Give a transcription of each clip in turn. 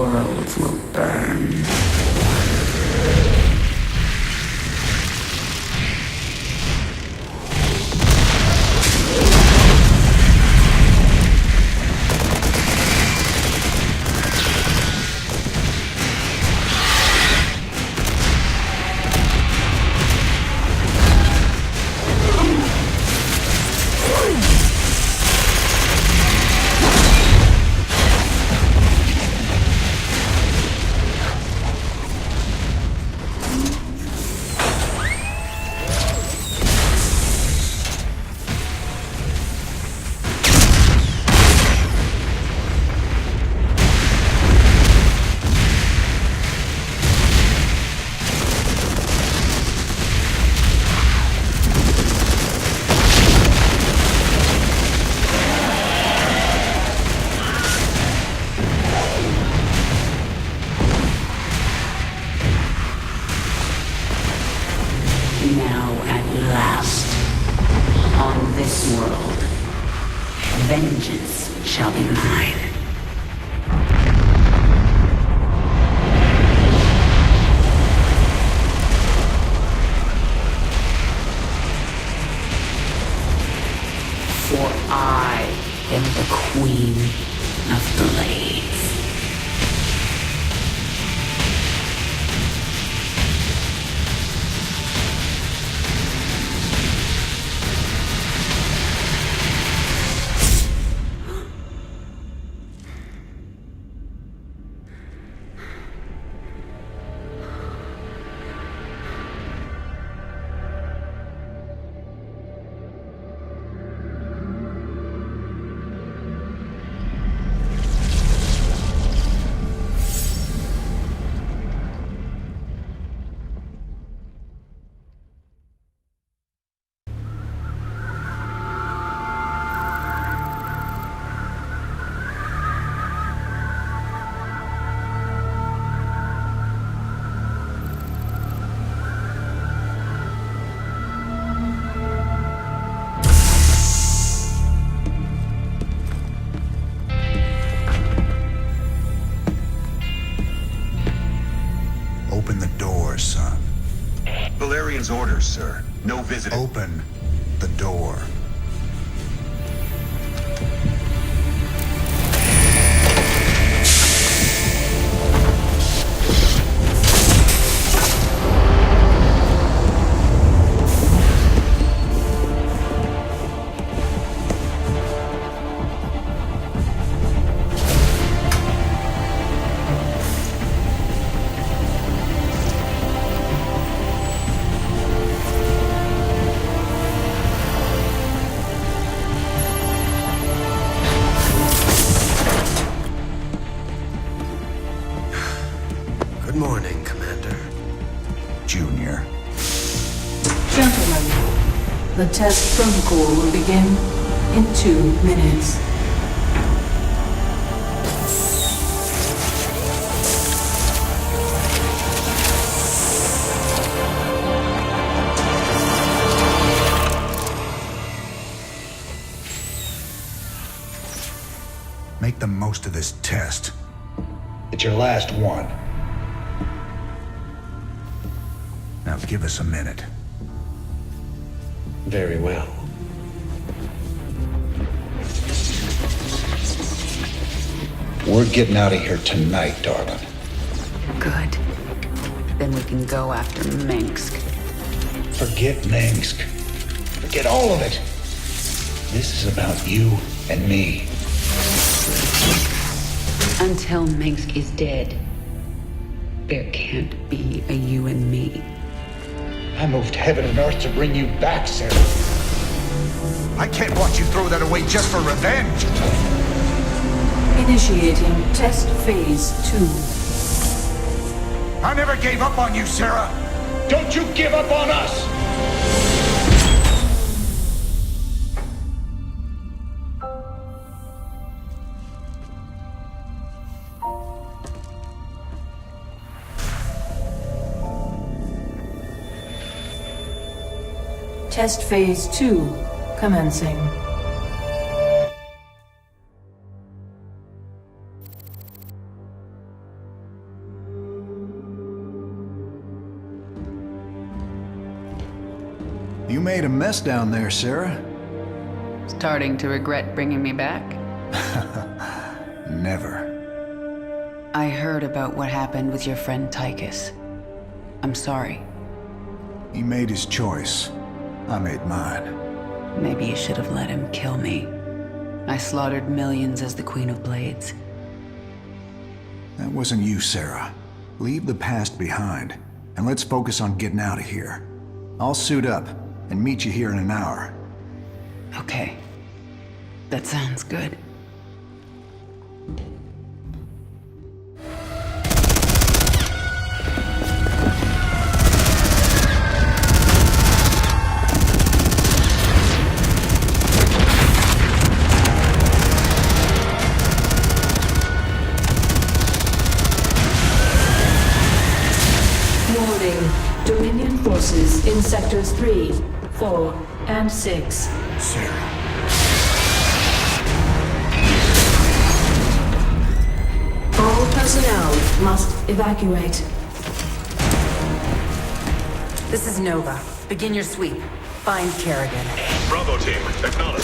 worlds will burn. Now at last, on this world, vengeance shall be mine. For I am the Queen of Blades. Open the door, son. Valerian's orders, sir. No visiting. Open the door. Good morning, Commander. Junior. Gentlemen, the test protocol will begin in 2 minutes. Make the most of this test. It's your last one. Now give us a minute. Very well. We're getting out of here tonight, darling. Good. Then we can go after Mengsk. Forget Mengsk. Forget all of it. This is about you and me. Until Mengsk is dead, there can't be a you and me. I moved heaven and earth to bring you back, Sarah. I can't watch you throw that away just for revenge. Initiating test phase 2. I never gave up on you, Sarah. Don't you give up on us. Test phase 2 commencing. You made a mess down there, Sarah. Starting to regret bringing me back? Never. I heard about what happened with your friend Tychus. I'm sorry. He made his choice. I made mine. Maybe you should have let him kill me. I slaughtered millions as the Queen of Blades. That wasn't you, Sarah. Leave the past behind, and let's focus on getting out of here. I'll suit up and meet you here in an hour. Okay. That sounds good. Warning. Dominion forces in sectors 3, 4, and 6. Sarah. All personnel must evacuate. This is Nova. Begin your sweep. Find Kerrigan. Bravo team, acknowledge.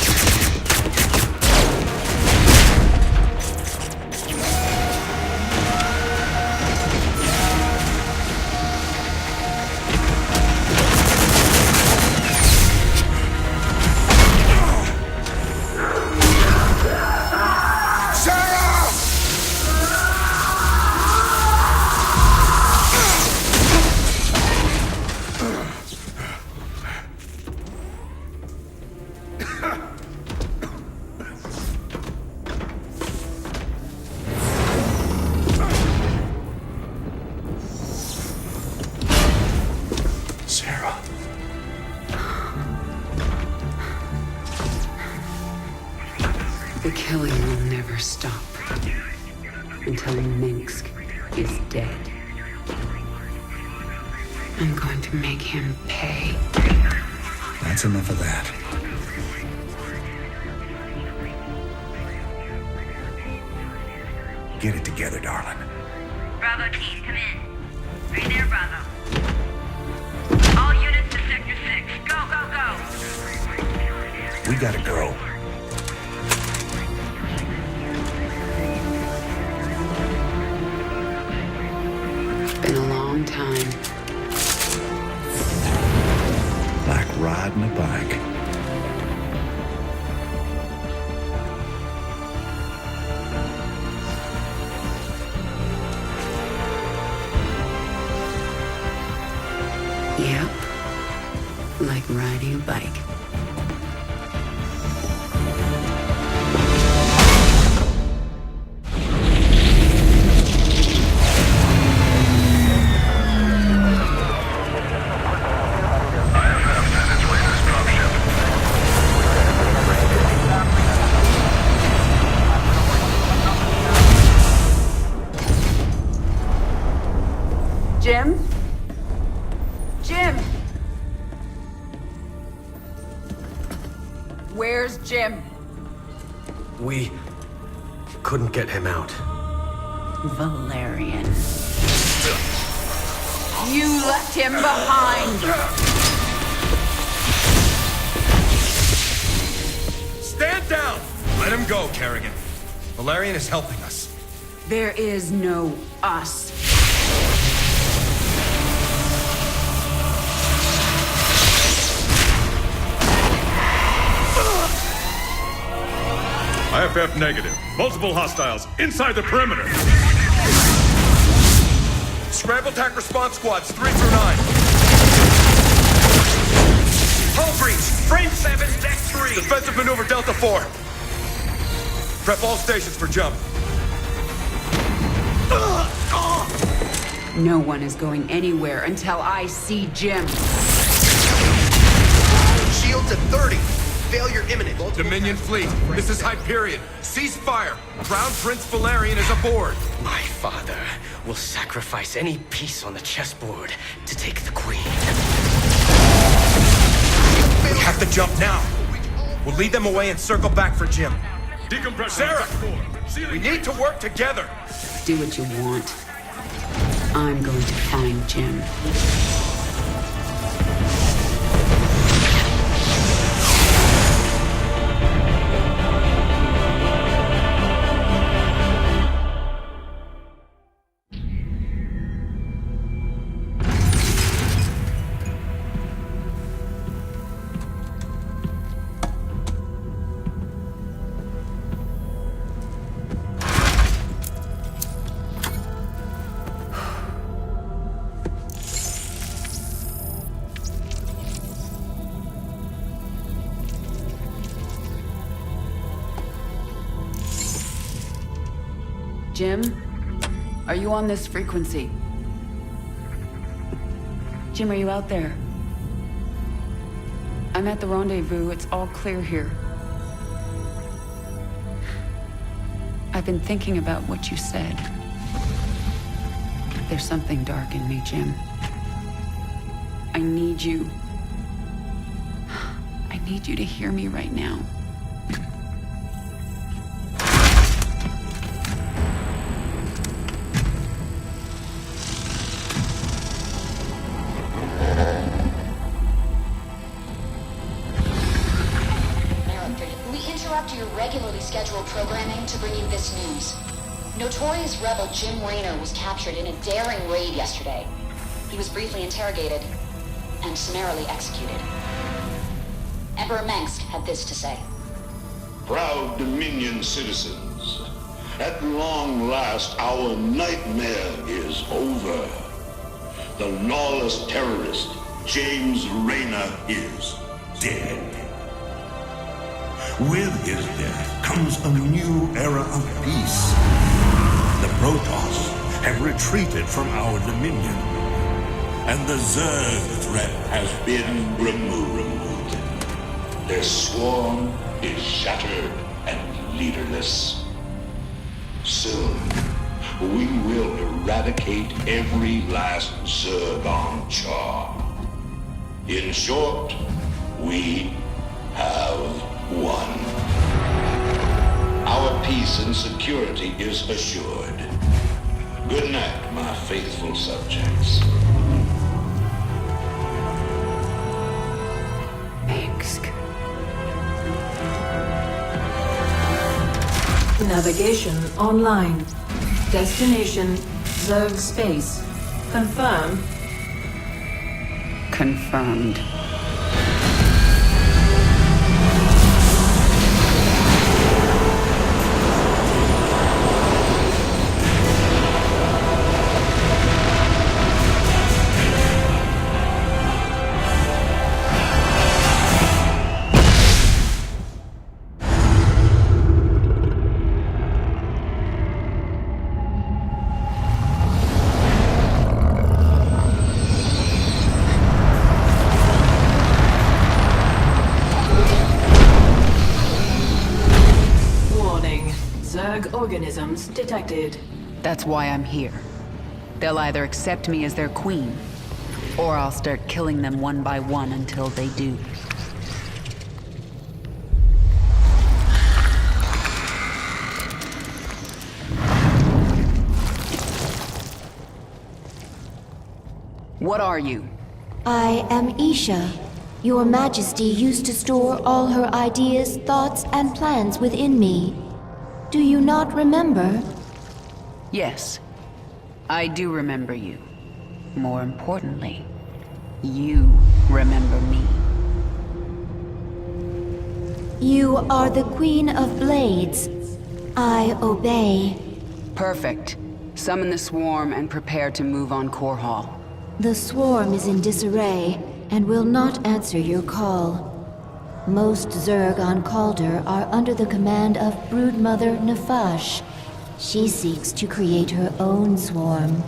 Sarah. The killing will never stop until Mengsk is dead. I'm going to make him pay. That's enough of that. Get it together, darling. Bravo team, come in. Right there, Bravo. All units to Sector 6. Go, go, go! We gotta go. It's been a long time. Like riding a bike. Yep. Like riding a bike. Jim? Jim! Where's Jim? We couldn't get him out. Valerian. You left him behind! Stand down! Let him go, Kerrigan. Valerian is helping us. There is no us. IFF negative. Multiple hostiles inside the perimeter. Scramble attack response squads 3 through 9. Hull breach. Frame 7, deck 3. Defensive maneuver Delta 4. Prep all stations for jump. No one is going anywhere until I see Jim. Shields at 30. Failure imminent. Dominion fleet, this is Hyperion. Cease fire. Crown Prince Valerian is aboard. My father will sacrifice any piece on the chessboard to take the queen. We have to jump now. We'll lead them away and circle back for Jim. Sarah, we need to work together. Do what you want. I'm going to find Jim. Jim? Are you on this frequency? Jim, are you out there? I'm at the rendezvous. It's all clear here. I've been thinking about what you said. There's something dark in me, Jim. I need you. I need you to hear me right now. Your regularly scheduled programming to bring you this news. Notorious rebel Jim Raynor was captured in a daring raid yesterday. He was briefly interrogated and summarily executed. Emperor Mengsk had this to say. Proud Dominion citizens, at long last our nightmare is over. The lawless terrorist James Raynor is dead. With his death comes a new era of peace. The Protoss have retreated from our dominion, and the Zerg threat has been removed. Their swarm is shattered and leaderless. Soon, we will eradicate every last Zerg on Char. In short, we have won. Our peace and security is assured. Good night, my faithful subjects. Mengsk. Navigation online. Destination Zerg space. Confirm. Confirmed. Organisms detected. That's why I'm here. They'll either accept me as their queen, or I'll start killing them one by one until they do. What are you? I am Isha. Your Majesty used to store all her ideas, thoughts, and plans within me. Do you not remember? Yes, I do remember you. More importantly, you remember me. You are the Queen of Blades. I obey. Perfect. Summon the swarm and prepare to move on Core Hall. The swarm is in disarray and will not answer your call. Most Zerg on Calder are under the command of Broodmother Nefash. She seeks to create her own swarm.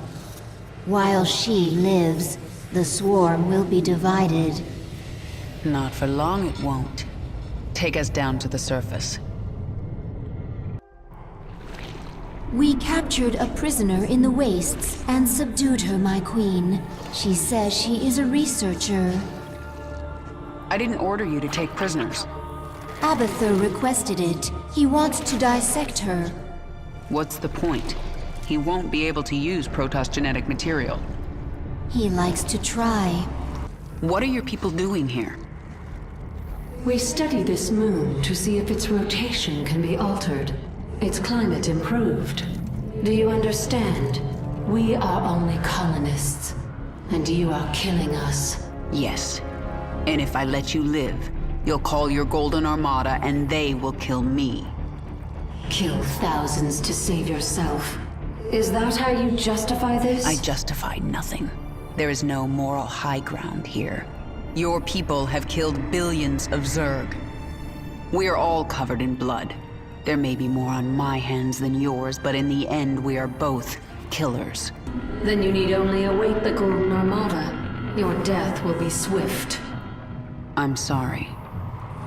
While she lives, the swarm will be divided. Not for long it won't. Take us down to the surface. We captured a prisoner in the wastes and subdued her, my queen. She says she is a researcher. I didn't order you to take prisoners. Abathur requested it. He wants to dissect her. What's the point? He won't be able to use Protoss genetic material. He likes to try. What are your people doing here? We study this moon to see if its rotation can be altered, its climate improved. Do you understand? We are only colonists, and you are killing us. Yes. And if I let you live, you'll call your Golden Armada and they will kill me. Kill thousands to save yourself. Is that how you justify this? I justify nothing. There is no moral high ground here. Your people have killed billions of Zerg. We are all covered in blood. There may be more on my hands than yours, but in the end, we are both killers. Then you need only await the Golden Armada. Your death will be swift. I'm sorry.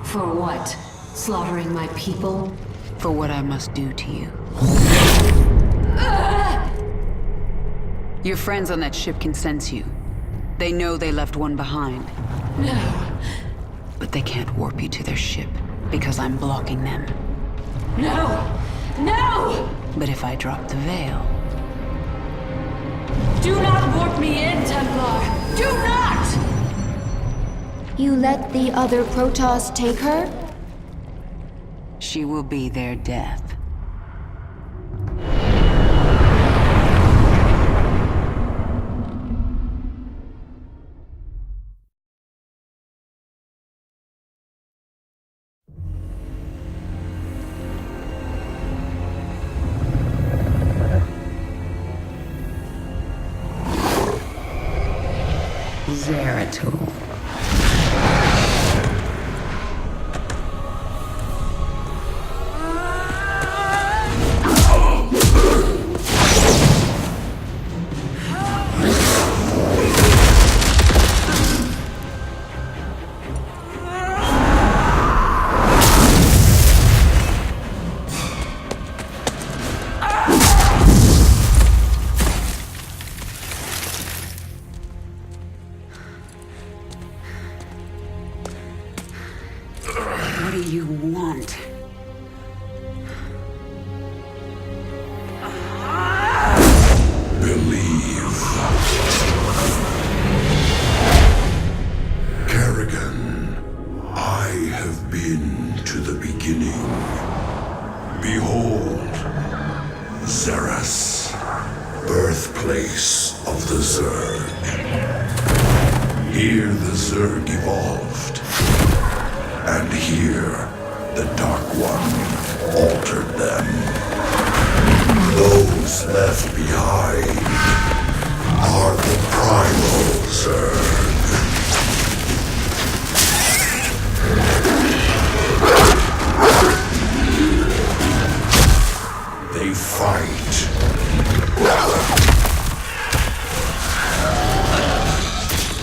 For what? Slaughtering my people? For what I must do to you. Your friends on that ship can sense you. They know they left one behind. No. But they can't warp you to their ship, because I'm blocking them. No! No! But if I drop the veil... Do not warp me in, Templar! Do not! You let the other Protoss take her? She will be their death. Zeratul. What do you want? Believe. Kerrigan, I have been to the beginning. Behold, Xeris, birthplace of the Zerg. Here the Zerg evolved. And here, the Dark One altered them. Those left behind are the primal Zerg. They fight.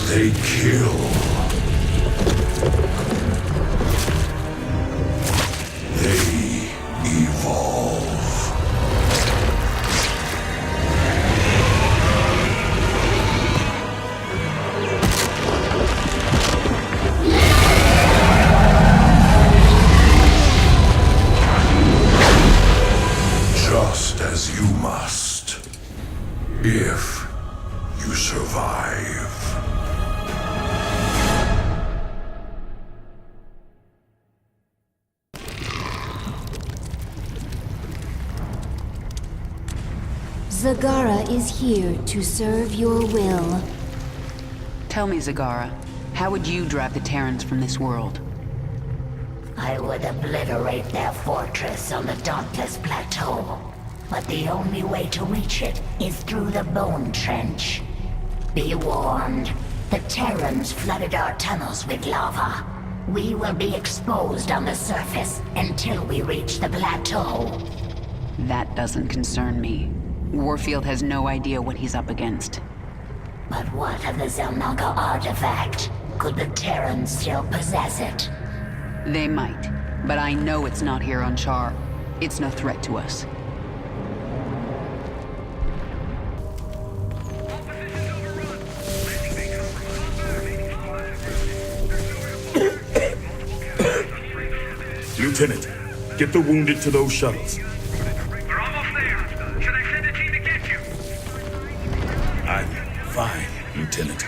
They kill. They evolve. Just as you must, if you survive. Zagara is here to serve your will. Tell me, Zagara, how would you drive the Terrans from this world? I would obliterate their fortress on the Dauntless Plateau. But the only way to reach it is through the Bone Trench. Be warned, the Terrans flooded our tunnels with lava. We will be exposed on the surface until we reach the plateau. That doesn't concern me. Warfield has no idea what he's up against. But what of the Zelnaga artifact? Could the Terrans still possess it? They might, but I know it's not here on Char. It's no threat to us. Lieutenant, get the wounded to those shuttles. We're almost there. Should I send a team to get you? I'm fine, Lieutenant.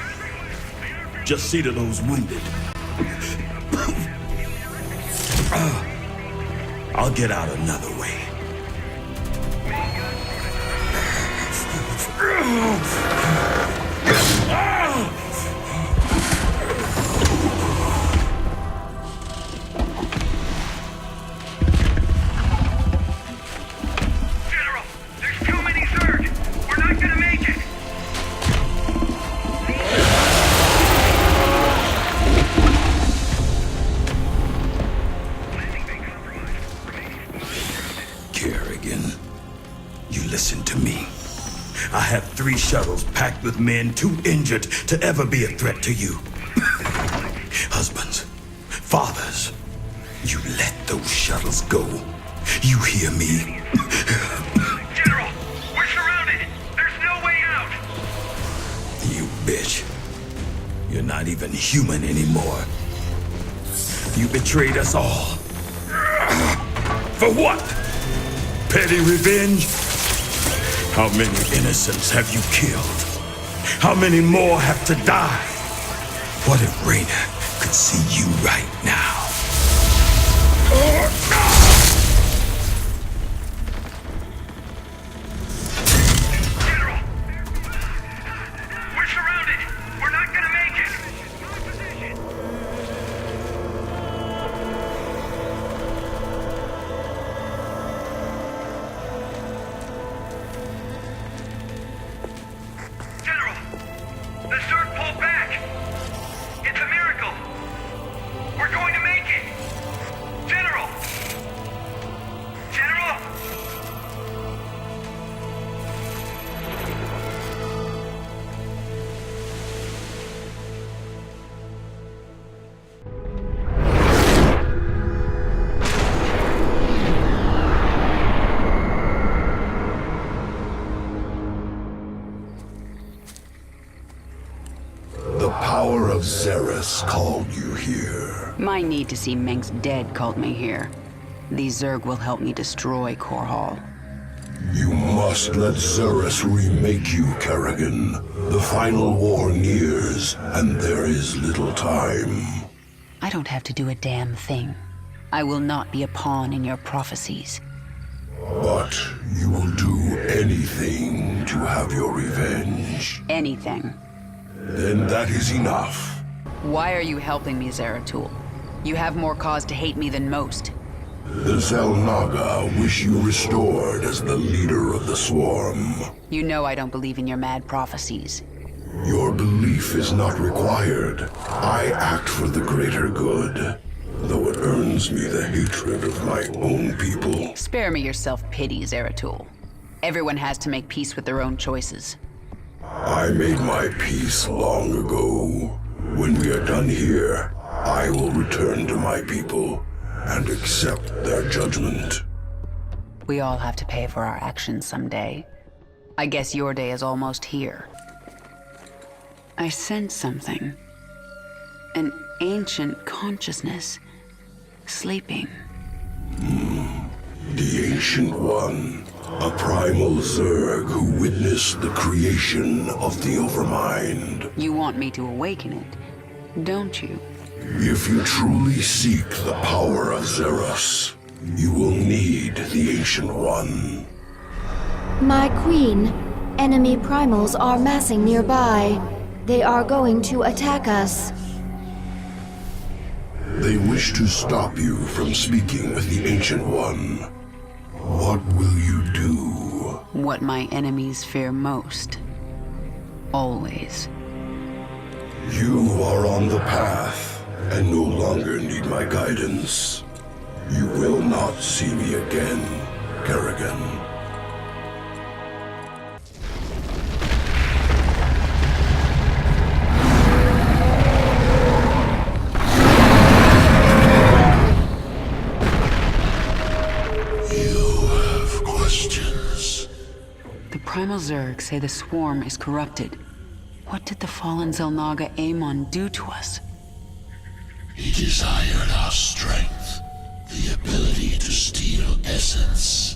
Just see to those wounded. I'll get out another way. General, there's too many Zerg. We're not gonna make it. have 3 shuttles packed with men too injured to ever be a threat to you. Husbands, fathers, you let those shuttles go. You hear me? General, we're surrounded. There's no way out. You bitch. You're not even human anymore. You betrayed us all. For what? Petty revenge? How many innocents have you killed? How many more have to die? What if Raina could see you right now? General, we're surrounded. We're not gonna make it. General, the Zerg pulled back. It's a miracle. We're going to make it. General! General! The power of Zerus called you here. My need to see Mengsk dead called me here. These Zerg will help me destroy Core Hall. You must let Zerus remake you, Kerrigan. The final war nears, and there is little time. I don't have to do a damn thing. I will not be a pawn in your prophecies. But you will do anything to have your revenge. Anything. Then that is enough. Why are you helping me, Zeratul? You have more cause to hate me than most. The Xel'Naga wish you restored as the leader of the Swarm. You know I don't believe in your mad prophecies. Your belief is not required. I act for the greater good, though it earns me the hatred of my own people. Spare me your self-pity, Zeratul. Everyone has to make peace with their own choices. I made my peace long ago. When we are done here, I will return to my people and accept their judgment. We all have to pay for our actions someday. I guess your day is almost here. I sense something. An ancient consciousness. Sleeping. The Ancient One. A primal Zerg who witnessed the creation of the Overmind. You want me to awaken it, don't you? If you truly seek the power of Zerus, you will need the Ancient One. My queen, enemy primals are massing nearby. They are going to attack us. They wish to stop you from speaking with the Ancient One. What will you do? What my enemies fear most. Always. You are on the path, and no longer need my guidance. You will not see me again, Kerrigan. Primal Zerg say the Swarm is corrupted. What did the fallen Xel'Naga Amon do to us? He desired our strength, the ability to steal essence.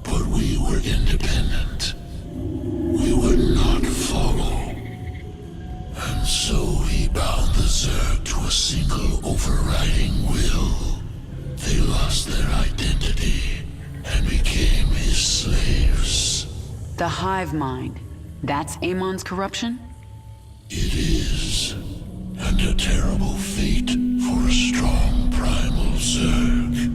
But we were independent. We would not follow. And so he bound the Zerg to a single overriding will. They lost their identity and became his slaves. The hive mind. That's Amon's corruption? It is. And a terrible fate for a strong primal Zerg.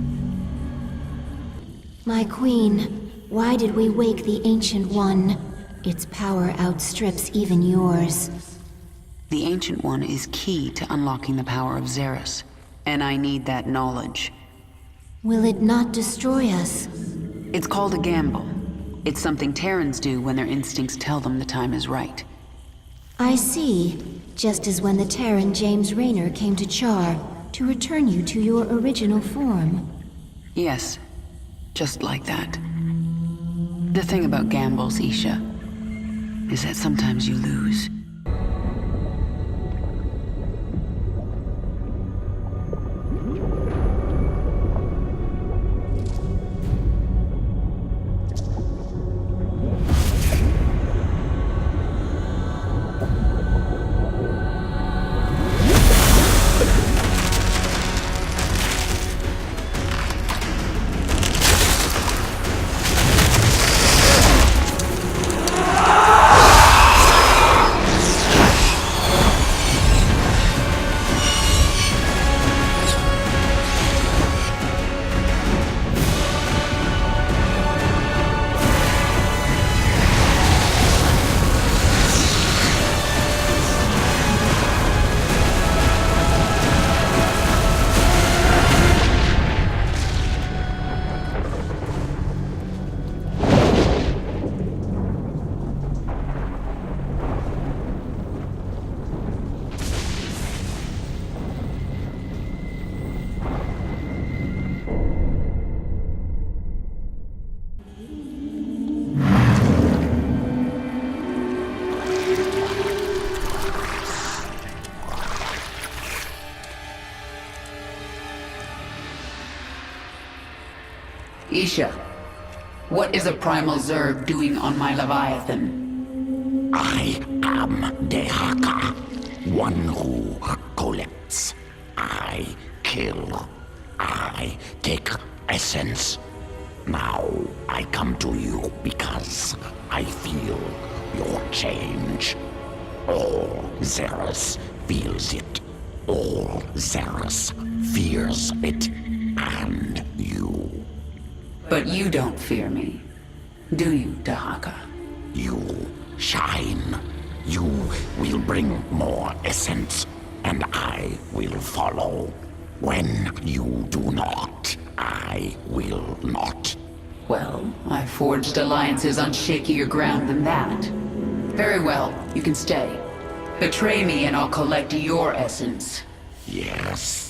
My queen, why did we wake the Ancient One? Its power outstrips even yours. The Ancient One is key to unlocking the power of Zerus, and I need that knowledge. Will it not destroy us? It's called a gamble. It's something Terrans do when their instincts tell them the time is right. I see. Just as when the Terran James Raynor came to Char to return you to your original form. Yes, just like that. The thing about gambles, Isha, is that sometimes you lose. Isha, what is a primal Zerg doing on my Leviathan? I am Dehaka, one who collects. I kill. I take essence. Now I come to you because I feel your change. All Xeris feels it. All Xeris fears it. And you. But you don't fear me, do you, Dahaka? You shine. You will bring more essence, and I will follow. When you do not, I will not. Well, I've forged alliances on shakier ground than that. Very well, you can stay. Betray me and I'll collect your essence. Yes.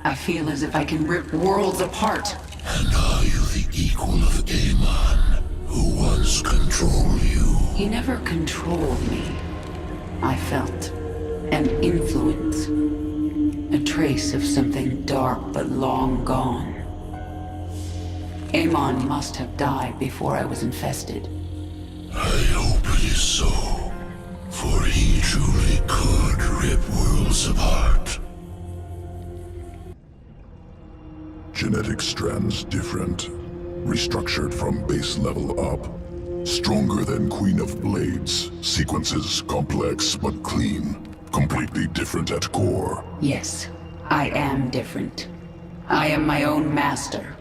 I feel as if I can rip worlds apart. And are you the equal of Amon, who once controlled you? He never controlled me. I felt an influence. A trace of something dark but long gone. Amon must have died before I was infested. I hope it is so. For he truly could rip worlds apart. Genetic strands different. Restructured from base level up. Stronger than Queen of Blades. Sequences complex but clean. Completely different at core. Yes, I am different. I am my own master.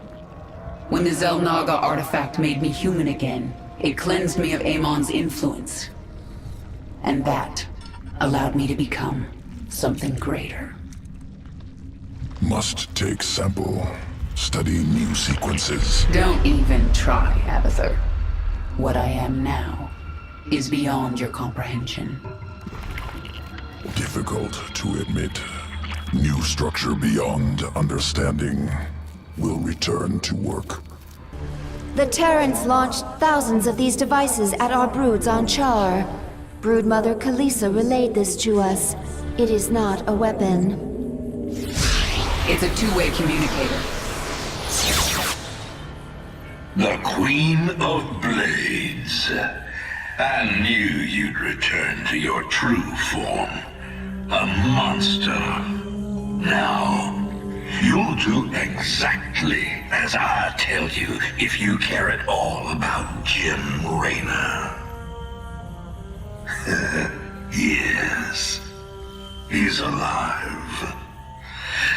When the Xel'Naga artifact made me human again, it cleansed me of Amon's influence. And that allowed me to become something greater. Must take sample. Study new sequences. Don't even try, Abathur. What I am now is beyond your comprehension. Difficult to admit. New structure beyond understanding. Will return to work. The Terrans launched thousands of these devices at our broods on Char. Broodmother Kalisa relayed this to us. It is not a weapon. It's a two-way communicator. The Queen of Blades. I knew you'd return to your true form. A monster. Now, you'll do exactly as I tell you if you care at all about Jim Raynor. Yes, he's alive.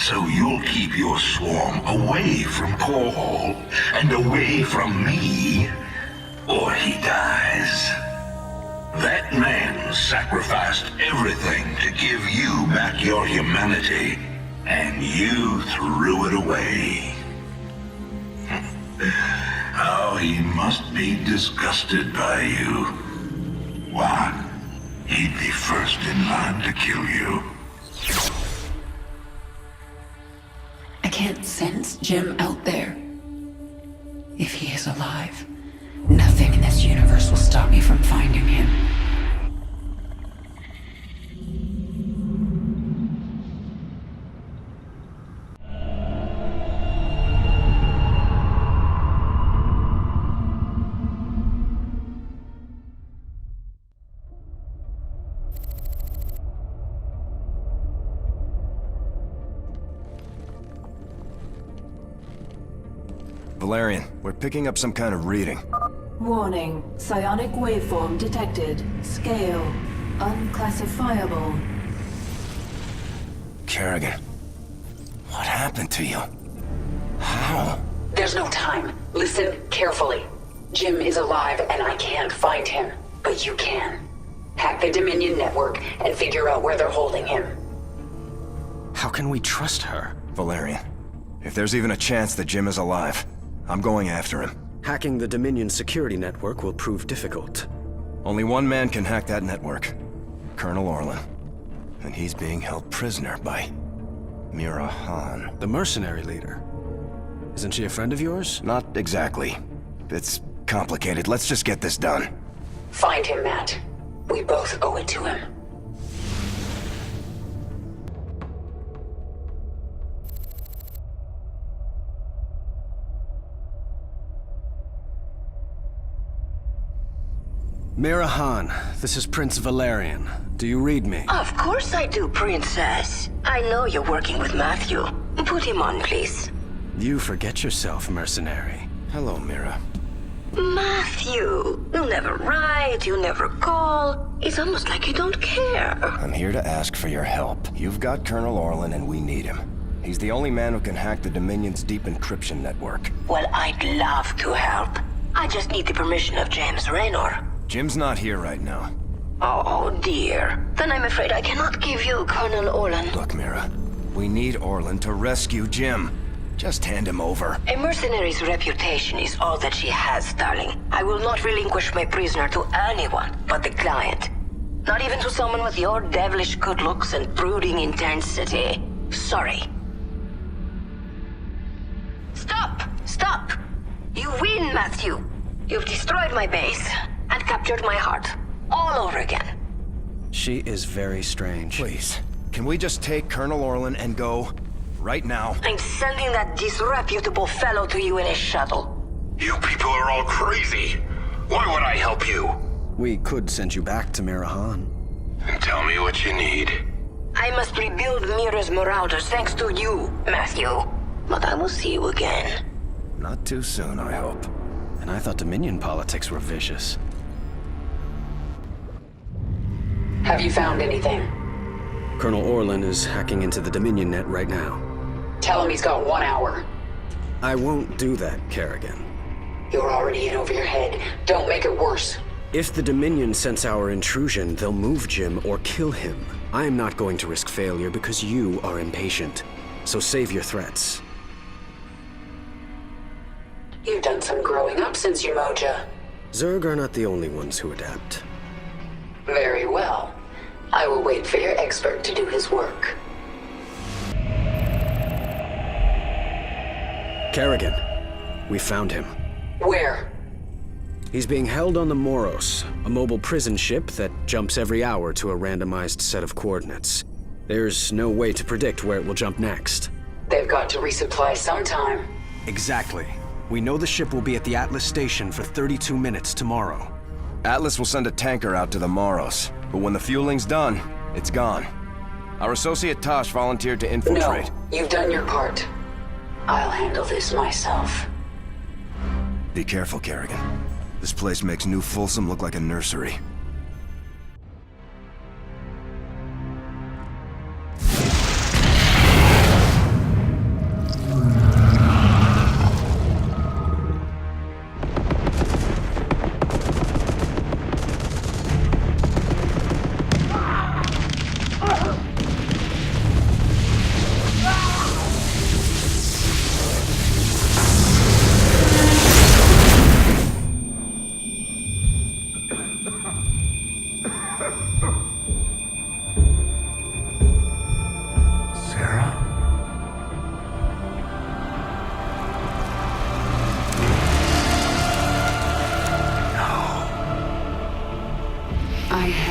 So you'll keep your swarm away from Core Hall and away from me. or he dies. That man sacrificed everything to give you back your humanity, and you threw it away. Oh, he must be disgusted by you. Why, he'd be first in line to kill you. I can't sense Jim out there. If he is alive, nothing in this universe will stop me from finding him. Valerian, we're picking up some kind of reading. Warning. Psionic waveform detected. Scale. Unclassifiable. Kerrigan, what happened to you? How? There's no time. Listen carefully. Jim is alive and I can't find him. But you can. Hack the Dominion network and figure out where they're holding him. How can we trust her? Valerian, if there's even a chance that Jim is alive, I'm going after him. Hacking the Dominion security network will prove difficult. Only one man can hack that network. Colonel Orlan. And he's being held prisoner by Mira Han. The mercenary leader. Isn't she a friend of yours? Not exactly. It's complicated. Let's just get this done. Find him, Matt. We both owe it to him. Mira Han, this is Prince Valerian. Do you read me? Of course I do, Princess. I know you're working with Matthew. Put him on, please. You forget yourself, mercenary. Hello, Mira. Matthew, you never write, you never call. It's almost like you don't care. I'm here to ask for your help. You've got Colonel Orlan and we need him. He's the only man who can hack the Dominion's deep encryption network. Well, I'd love to help. I just need the permission of James Raynor. Jim's not here right now. Oh, dear. Then I'm afraid I cannot give you Colonel Orlan. Look, Mira, we need Orlan to rescue Jim. Just hand him over. A mercenary's reputation is all that she has, darling. I will not relinquish my prisoner to anyone but the client. Not even to someone with your devilish good looks and brooding intensity. Sorry. Stop! Stop! You win, Matthew. You've destroyed my base and captured my heart all over again. She is very strange. Please, can we just take Colonel Orlan and go? Right now. I'm sending that disreputable fellow to you in a shuttle. You people are all crazy. Why would I help you? We could send you back to Mira Han. Tell me what you need. I must rebuild Mira's marauders thanks to you, Matthew. But I will see you again. Not too soon, I hope. And I thought Dominion politics were vicious. Have you found anything? Colonel Orlan is hacking into the Dominion net right now. Tell him he's got 1 hour. I won't do that, Kerrigan. You're already in over your head. Don't make it worse. If the Dominion sense our intrusion, they'll move Jim or kill him. I am not going to risk failure because you are impatient. So save your threats. You've done some growing up since you moja. Zerg are not the only ones who adapt. Very well. I will wait for your expert to do his work. Kerrigan, we found him. Where? He's being held on the Moros, a mobile prison ship that jumps every hour to a randomized set of coordinates. There's no way to predict where it will jump next. They've got to resupply sometime. Exactly. We know the ship will be at the Atlas station for 32 minutes tomorrow. Atlas will send a tanker out to the Moros, but when the fueling's done, it's gone. Our associate Tosh volunteered to infiltrate. No, you've done your part. I'll handle this myself. Be careful, Kerrigan. This place makes New Folsom look like a nursery.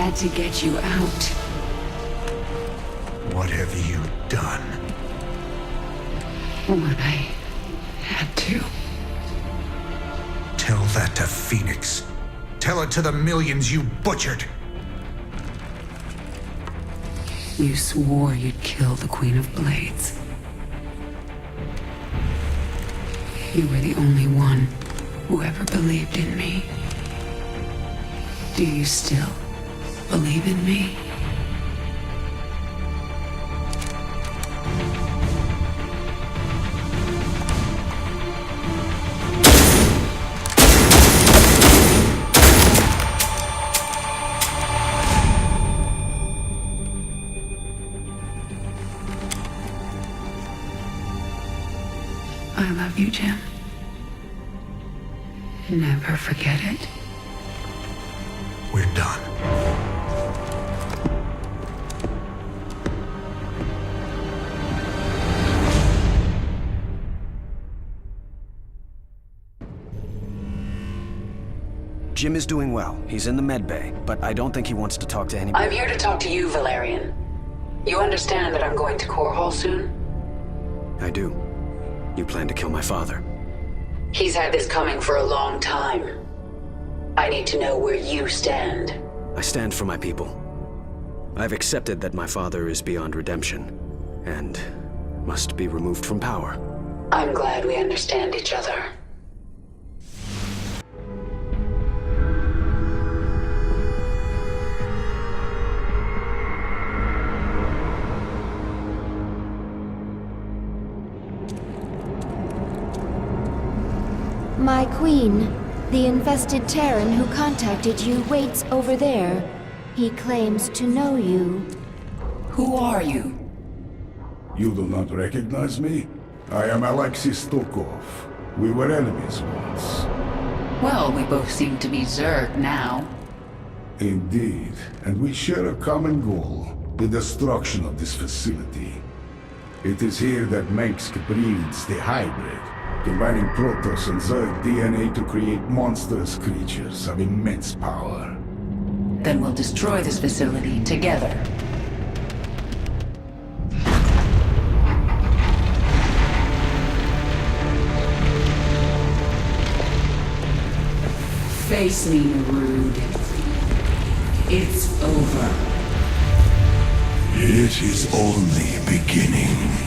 had to get you out. What have you done? What I had to. Tell that to Phoenix. Tell it to the millions you butchered. You swore you'd kill the Queen of Blades. You were the only one who ever believed in me. Do you still believe in me? I love you, Jim. Never forget it. We're done. Jim is doing well. He's in the med bay, but I don't think he wants to talk to anybody. I'm here to talk to you, Valerian. You understand that I'm going to Core Hall soon? I do. You plan to kill my father. He's had this coming for a long time. I need to know where you stand. I stand for my people. I've accepted that my father is beyond redemption, and must be removed from power. I'm glad we understand each other. My queen, the infested Terran who contacted you waits over there. He claims to know you. Who are you? You do not recognize me? I am Alexei Stokov. We were enemies once. Well, we both seem to be Zerg now. Indeed, and we share a common goal, the destruction of this facility. It is here that Mengsk breeds the hybrid, combining Protoss and Zerg DNA to create monstrous creatures of immense power. Then we'll destroy this facility together. Face me, Rude. It's over. It is only beginning.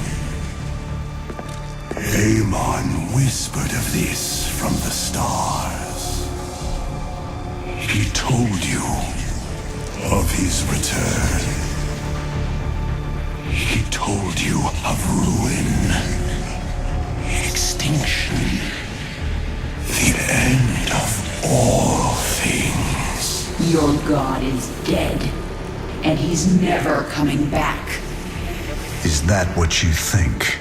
Amon whispered of this from the stars. He told you of his return. He told you of ruin, extinction, the end of all things. Your god is dead, and he's never coming back. Is that what you think?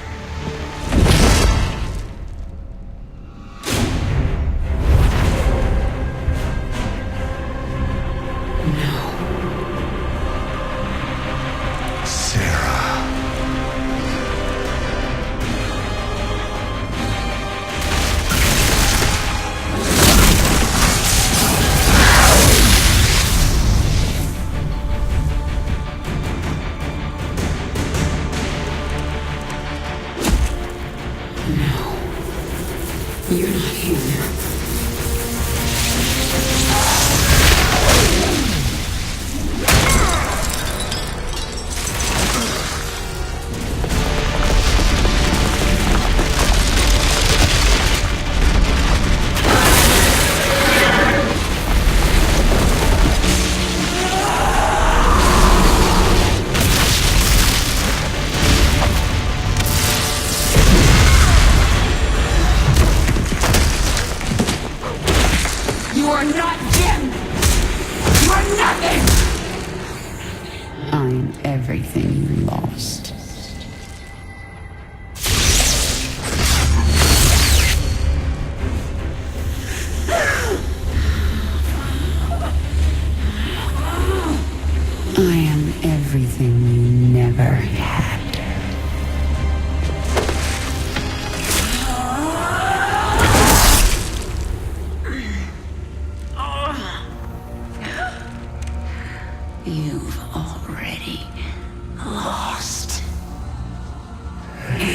You're not human.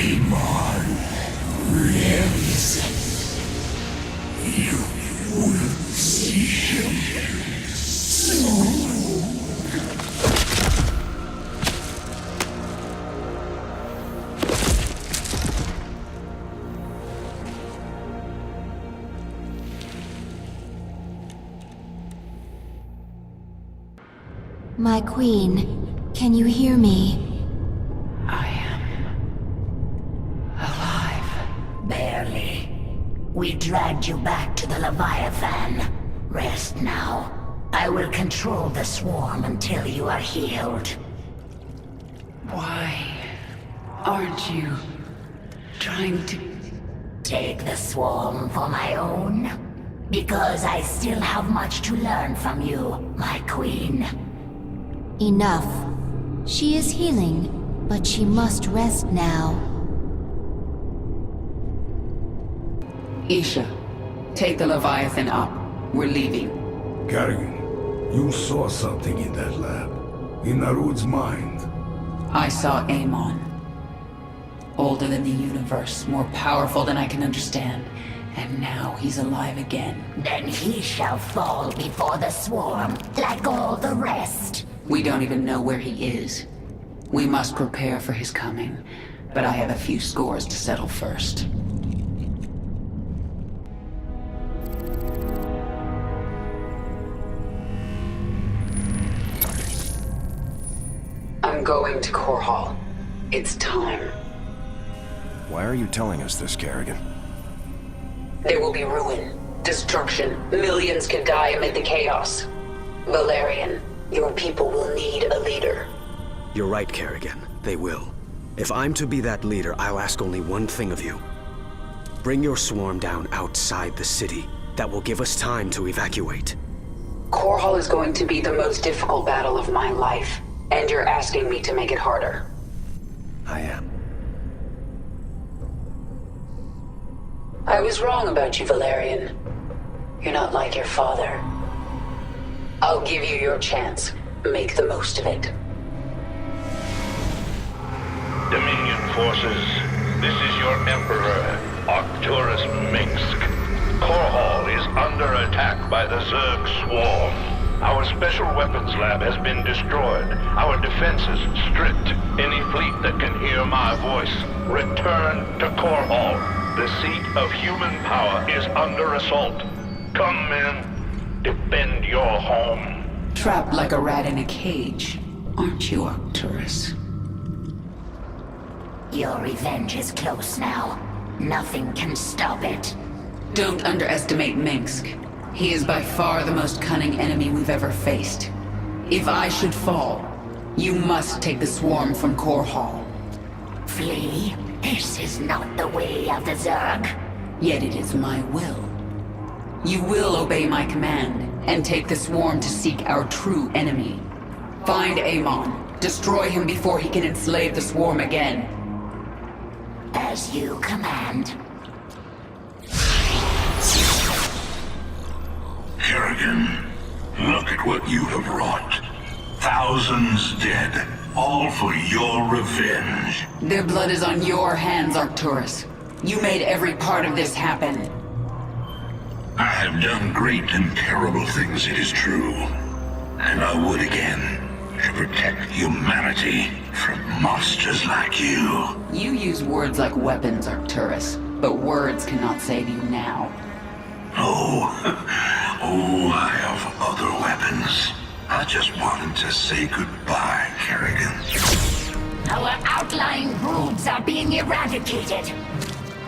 Amon lives. You will see him soon. My queen, can you hear me? Barely. We dragged you back to the Leviathan. Rest now. I will control the swarm until you are healed. Why aren't you trying to... Take the swarm for my own? Because I still have much to learn from you, my queen. Enough. She is healing, but she must rest now. Isha, take the Leviathan up. We're leaving. Kerrigan, you saw something in that lab. In Narud's mind. I saw Amon. Older than the universe, more powerful than I can understand. And now he's alive again. Then he shall fall before the swarm, like all the rest. We don't even know where he is. We must prepare for his coming, but I have a few scores to settle first. I'm going to Core Hall. It's time. Why are you telling us this, Kerrigan? There will be ruin, destruction. Millions can die amid the chaos. Valerian, your people will need a leader. You're right, Kerrigan. They will. If I'm to be that leader, I'll ask only one thing of you. Bring your swarm down outside the city. That will give us time to evacuate. Core Hall is going to be the most difficult battle of my life, and you're asking me to make it harder. I am. I was wrong about you, Valerian. You're not like your father. I'll give you your chance. Make the most of it. Dominion forces, this is your Emperor, Arcturus Mengsk. Core Hall is under attack by the Zerg swarm. Our special weapons lab has been destroyed. Our defenses stripped. Any fleet that can hear my voice, return to Core Hall. The seat of human power is under assault. Come, men. Defend your home. Trapped like a rat in a cage, aren't you, Arcturus? Your revenge is close now. Nothing can stop it. Don't underestimate Mengsk. He is by far the most cunning enemy we've ever faced. If I should fall, you must take the swarm from Core Hall. Flee? This is not the way of the Zerg. Yet it is my will. You will obey my command, and take the swarm to seek our true enemy. Find Amon. Destroy him before he can enslave the swarm again. As you command. Kerrigan, look at what you have wrought. Thousands dead, all for your revenge. Their blood is on your hands, Arcturus. You made every part of this happen. I have done great and terrible things, it is true. And I would again, to protect humanity from monsters like you. You use words like weapons, Arcturus, but words cannot save you now. Oh, I have other weapons. I just wanted to say goodbye, Kerrigan. Our outlying broods are being eradicated.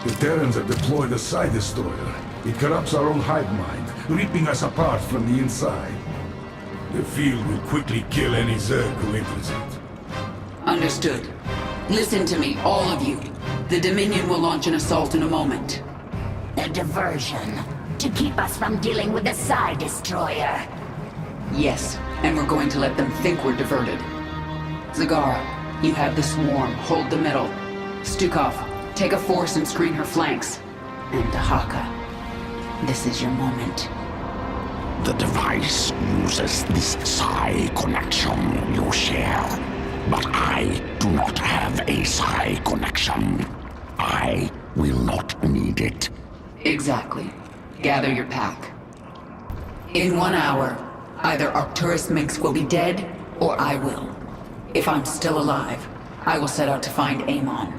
The Terrans have deployed a Psi Destroyer. It corrupts our own hive mind, ripping us apart from the inside. The field will quickly kill any Zerg who enters it. Understood. Listen to me, all of you. The Dominion will launch an assault in a moment. A diversion. To keep us from dealing with the Psi Destroyer. Yes, and we're going to let them think we're diverted. Zagara, you have the swarm. Hold the middle. Stukov, take a force and screen her flanks. And Dahaka, this is your moment. The device uses this Psi connection you share. But I do not have a Psi connection. I will not need it. Exactly. Gather your pack. In 1 hour, either Arcturus Mengsk will be dead, or I will. If I'm still alive, I will set out to find Amon.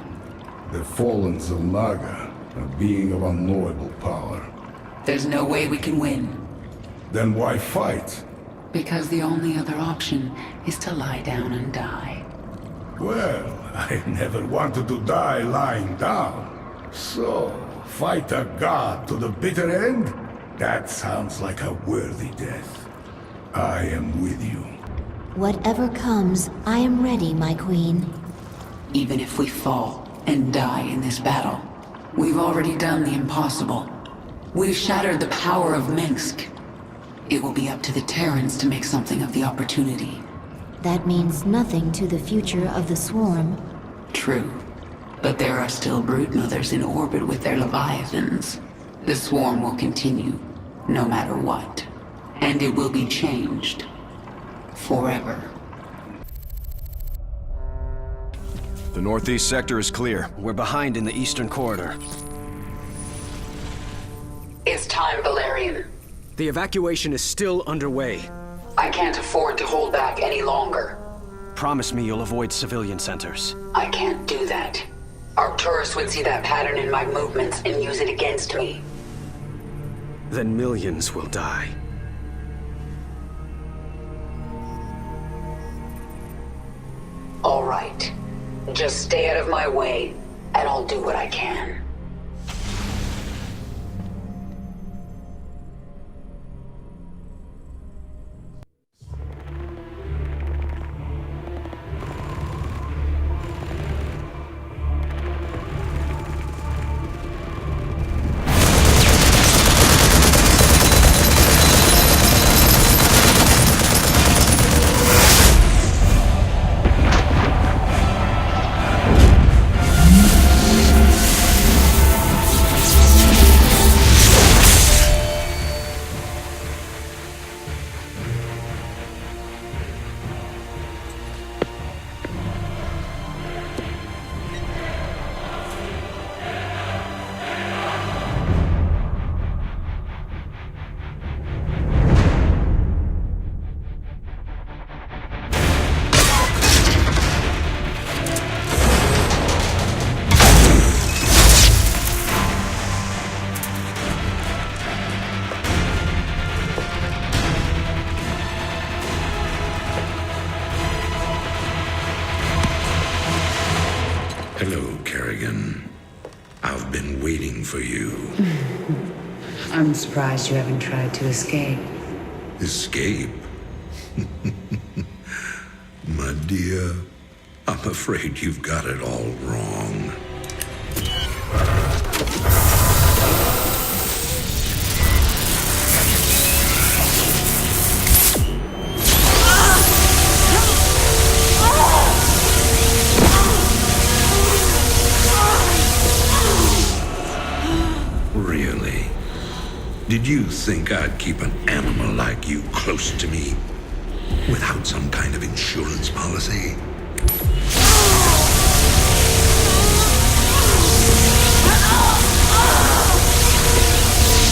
The fallen Zalnaga, a being of unknowable power. There's no way we can win. Then why fight? Because the only other option is to lie down and die. Well, I never wanted to die lying down. So, fight a god to the bitter end? That sounds like a worthy death. I am with you. Whatever comes, I am ready, my queen. Even if we fall and die in this battle, we've already done the impossible. We've shattered the power of Mengsk. It will be up to the Terrans to make something of the opportunity. That means nothing to the future of the Swarm. True. But there are still broodmothers in orbit with their leviathans. The Swarm will continue, no matter what. And it will be changed. Forever. The northeast sector is clear. We're behind in the eastern corridor. It's time, Valerian. The evacuation is still underway. I can't afford to hold back any longer. Promise me you'll avoid civilian centers. I can't do that. Arcturus would see that pattern in my movements and use it against me. Then millions will die. All right. Just stay out of my way, and I'll do what I can. Hello, Kerrigan. I've been waiting for you. I'm surprised you haven't tried to escape. Escape? My dear, I'm afraid you've got it all wrong. Really? Did you think I'd keep an animal like you close to me without some kind of insurance policy?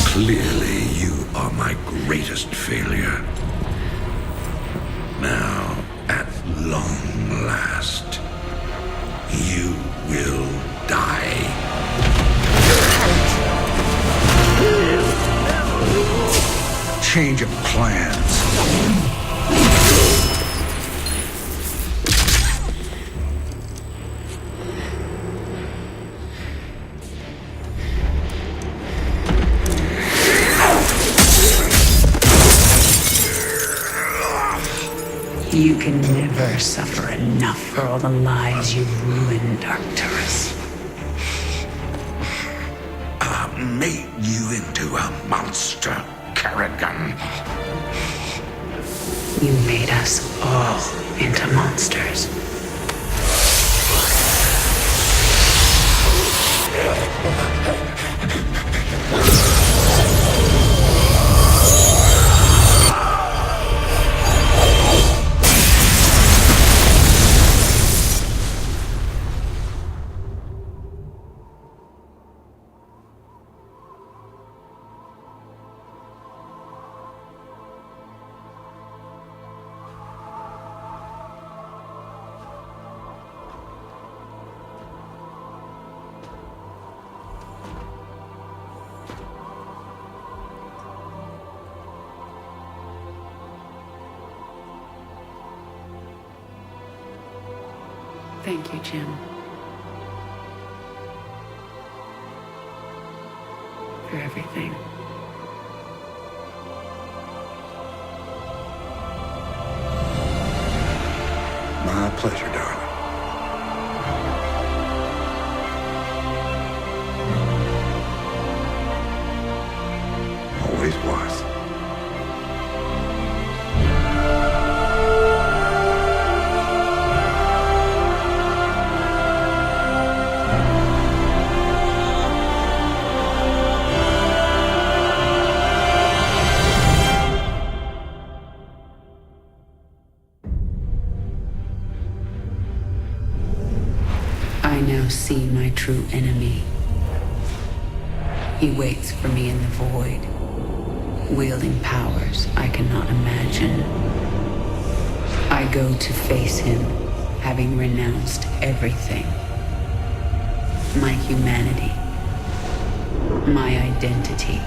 Clearly, you are my greatest failure. Now, at long last, you will die. Change of plans. You can never suffer enough for all the lives you've ruined, Arcturus. I made you into a monster, Kerrigan. You made us all into monsters. Thank you, Jim. For everything. My pleasure, darling. Always was. I now see my true enemy. He waits for me in the void, wielding powers I cannot imagine. I go to face him, having renounced everything. My humanity, my identity.